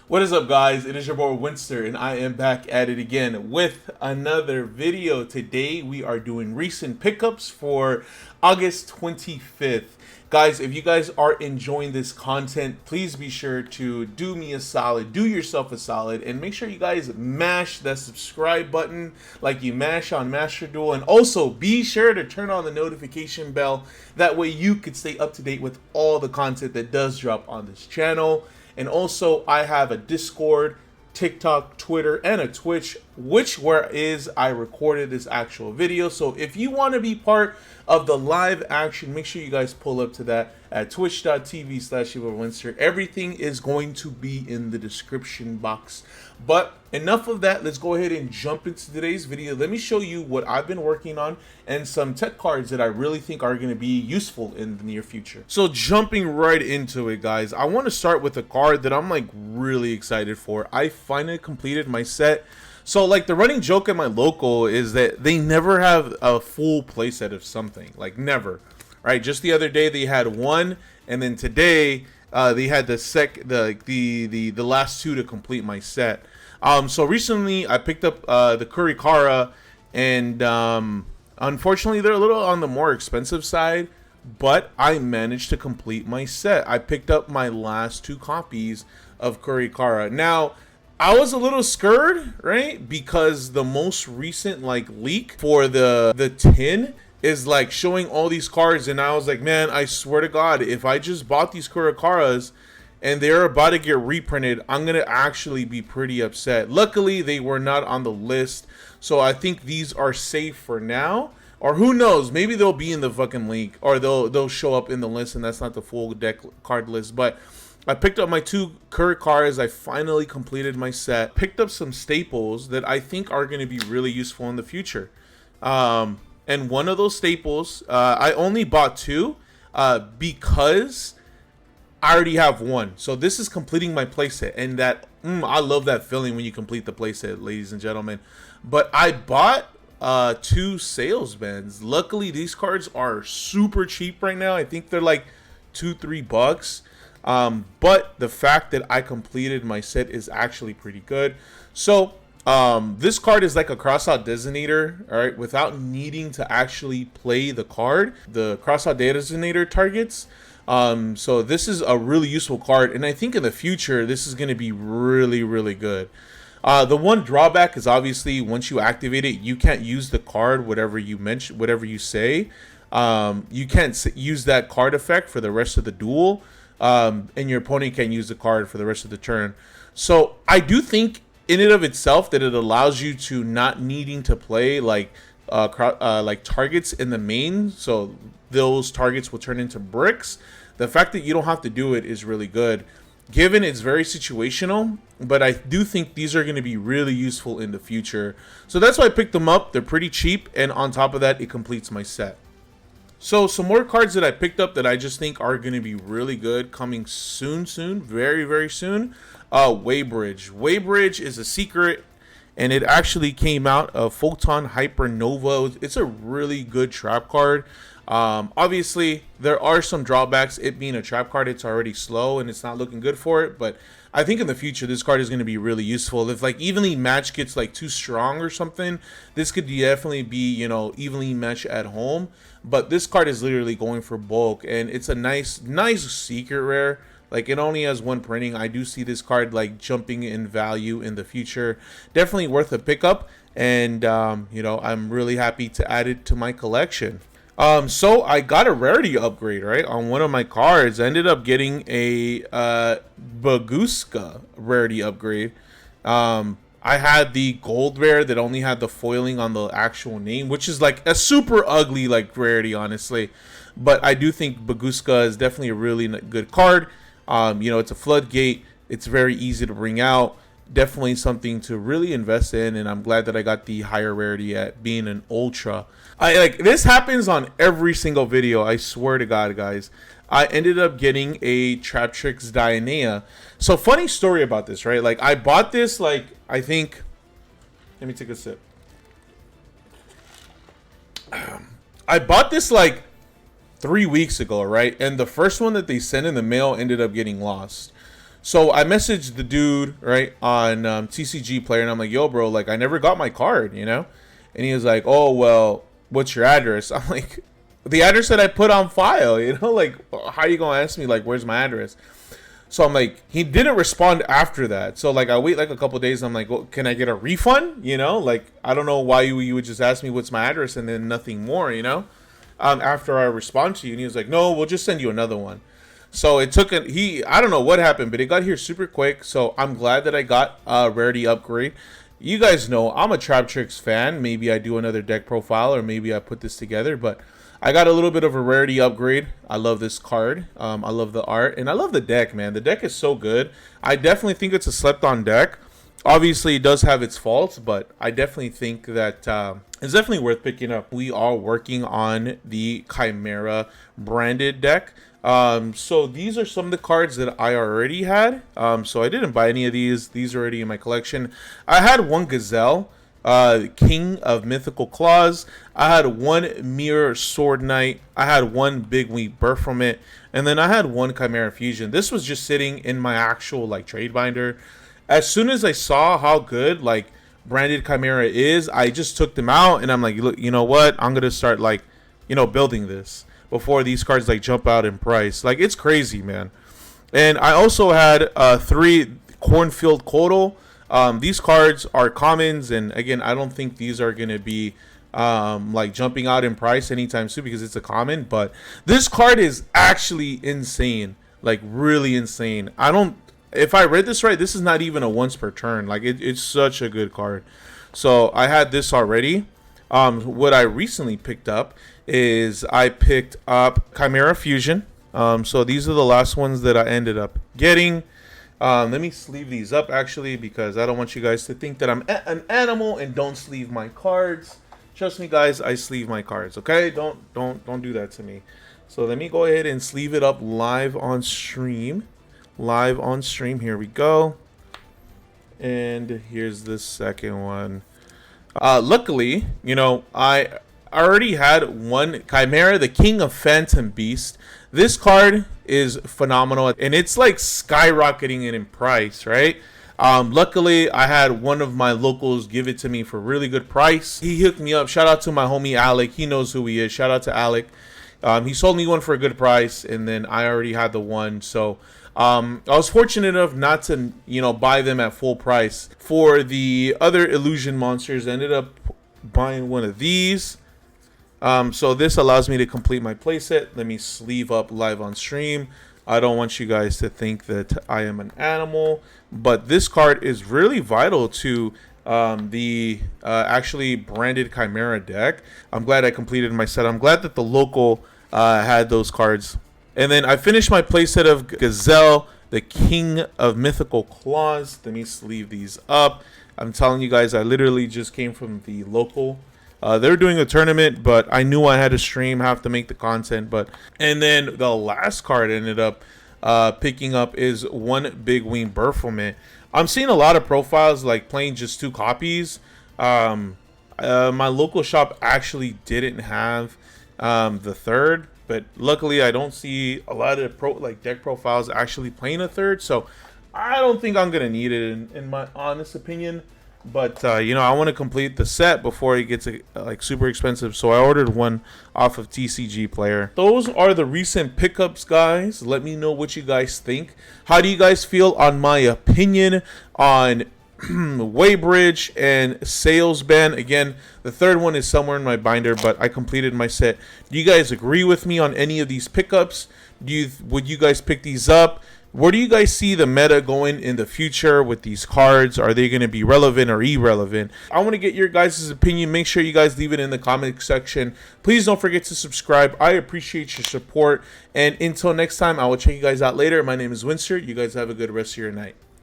What is up, guys? It is your boy Winster, and I am back at it again with another video. Today we are doing recent pickups for August 25th. Guys, if you guys are enjoying this content, please be sure to do me a solid, do yourself a solid, and make sure you guys mash that subscribe button like you mash on Master Duel, and also be sure to turn on the notification bell. That way you can stay up to date with all the content that does drop on this channel. And also, I have a Discord, TikTok, Twitter, and a Twitch, where I recorded this actual video. So if you want to be part of the live action, make sure you guys pull up to that at twitch.tv/Winster. Everything is going to be in the description box. But enough of that. Let's go ahead and jump into today's video. Let me show you what I've been working on and some tech cards that I really think are going to be useful in the near future. So jumping right into it, guys, I want to start with a card that I'm like really excited for. I finally completed my set. So like the running joke at my local is that they never have a full playset of something, like never. Right? Just the other day they had one, and then today they had the last two to complete my set. So recently I picked up the Kurikara, and unfortunately they're a little on the more expensive side, but I managed to complete my set. I picked up my last two copies of Kurikara. Now, I was a little scared, right? Because the most recent like leak for the tin is like showing all these cards, and I was like, man, I swear to God, if I just bought these Kurikaras and they're about to get reprinted, I'm gonna actually be pretty upset. Luckily, they were not on the list, so I think these are safe for now. Or who knows? Maybe they'll be in the fucking leak, or they'll show up in the list, and that's not the full deck card list. But I picked up my two Kurikaras. I finally completed my set. Picked up some staples that I think are going to be really useful in the future. And one of those staples, I only bought two because I already have one. So this is completing my playset, and that I love that feeling when you complete the playset, ladies and gentlemen. But I bought two salesmans. Luckily, these cards are super cheap right now. I think they're like $2-3. But the fact that I completed my set is actually pretty good. So this card is like a crossout designator, all right, without needing to actually play the card. The crossout designator targets. So this is a really useful card, and I think in the future this is going to be really, really good. The one drawback is obviously once you activate it, you can't use the card, whatever you say. You can't use that card effect for the rest of the duel. And your opponent can use the card for the rest of the turn. So I do think in and of itself that it allows you to not needing to play like targets in the main, so those targets will turn into bricks. The fact that you don't have to do it is really good, given it's very situational, but I do think these are going to be really useful in the future. So that's why I picked them up. They're pretty cheap, and on top of that, it completes my set. So some more cards that I picked up that I just think are going to be really good coming soon, very, very soon. Waybridge. Waybridge is a secret, and it actually came out of Photon Hypernova. It's a really good trap card. Obviously, there are some drawbacks. It being a trap card, it's already slow, and it's not looking good for it. But I think in the future, this card is going to be really useful. If like evenly match gets like too strong or something, this could definitely be, you know, evenly match at home. But this card is literally going for bulk, and it's a nice secret rare. Like, it only has one printing. I do see this card like jumping in value in the future. Definitely worth a pickup, and you know, I'm really happy to add it to my collection. So I got a rarity upgrade, right, on one of my cards. I ended up getting a Baguska rarity upgrade. I had the gold rare that only had the foiling on the actual name, which is like a super ugly like rarity, honestly. But I do think Baguska is definitely a really good card. You know, it's a floodgate. It's very easy to bring out. Definitely something to really invest in, and I'm glad that I got the higher rarity at being an ultra. This happens on every single video, I swear to God, guys. I ended up getting a Traptrix Dionea. So funny story about this, right? Like, I bought this, like, I think, let me take a sip. I bought this like 3 weeks ago, right? And the first one that they sent in the mail ended up getting lost. So I messaged the dude right on TCG Player, and I'm like, "Yo, bro, like I never got my card, you know?" And he was like, "Oh, well, what's your address?" I'm like, "The address that I put on file, you know? Like, how you gonna ask me like where's my address?" So I'm like, he didn't respond after that. So like I wait like a couple days. I'm like, well, can I get a refund? You know, like I don't know why you would just ask me what's my address and then nothing more. You know, after I respond to you, and he was like, no, we'll just send you another one. So it took I don't know what happened, but it got here super quick. So I'm glad that I got a rarity upgrade. You guys know I'm a Trap Tricks fan. Maybe I do another deck profile, or maybe I put this together, but I got a little bit of a rarity upgrade. I love this card. I love the art, and I love the deck, man. The deck is so good. I definitely think it's a slept-on deck. Obviously, it does have its faults, but I definitely think that it's definitely worth picking up. We are working on the Chimera branded deck. So these are some of the cards that I already had. So I didn't buy any of these. These are already in my collection. I had one Gazelle. King of Mythical Claws. I had one Mirror Sword Knight. I had one Big Wing Birth from it, and then I had one Chimera Fusion. This was just sitting in my actual like trade binder. As soon as I saw how good like branded Chimera is, I just took them out, and I'm like, look, you know what? I'm gonna start like, building this before these cards like jump out in price. Like it's crazy, man. And I also had 3 Cornfield Kotal. These cards are commons, and again, I don't think these are going to be like jumping out in price anytime soon because it's a common, but this card is actually insane, like really insane. If I read this right, this is not even a once per turn. Like it's such a good card. So I had this already. What I recently picked up is I picked up Chimera Fusion. So these are the last ones that I ended up getting. Let me sleeve these up actually because I don't want you guys to think that I'm an animal and don't sleeve my cards. Trust me, guys, I sleeve my cards. Okay, don't do that to me. So let me go ahead and sleeve it up live on stream. Live on stream. Here we go. And here's the second one. Luckily, I already had one Chimera, the King of Phantom Beast. This card is phenomenal, and it's like skyrocketing in price, right? Luckily, I had one of my locals give it to me for a really good price. He hooked me up. Shout out to my homie Alec. He knows who he is. Shout out to Alec. He sold me one for a good price, and then I already had the one. So I was fortunate enough not to, buy them at full price. For the other illusion monsters, I ended up buying one of these. So this allows me to complete my playset. Let me sleeve up live on stream. I don't want you guys to think that I am an animal, but this card is really vital to the actually branded Chimera deck. I'm glad I completed my set. I'm glad that the local had those cards. And then I finished my playset of Gazelle, the King of Mythical Claws. Let me sleeve these up. I'm telling you guys, I literally just came from the local. They're doing a tournament, but I knew I had to stream, have to make the content. And then the last card I ended up picking up is one Big Wing Birthfulment. I'm seeing a lot of profiles like playing just 2 copies. My local shop actually didn't have the third, but luckily I don't see a lot of deck profiles actually playing a third. So I don't think I'm gonna need it in my honest opinion. But I want to complete the set before it gets like super expensive, so I ordered one off of TCG Player. Those are the recent pickups, guys. Let me know what you guys think. How do you guys feel on my opinion on Waybridge and Salesman? Again, the third one is somewhere in my binder, but I completed my set. Do you guys agree with me on any of these pickups? Would you guys pick these up? Where do you guys see the meta going in the future with these cards? Are they going to be relevant or irrelevant? I want to get your guys' opinion. Make sure you guys leave it in the comment section. Please don't forget to subscribe. I appreciate your support. And until next time, I will check you guys out later. My name is Winster. You guys have a good rest of your night.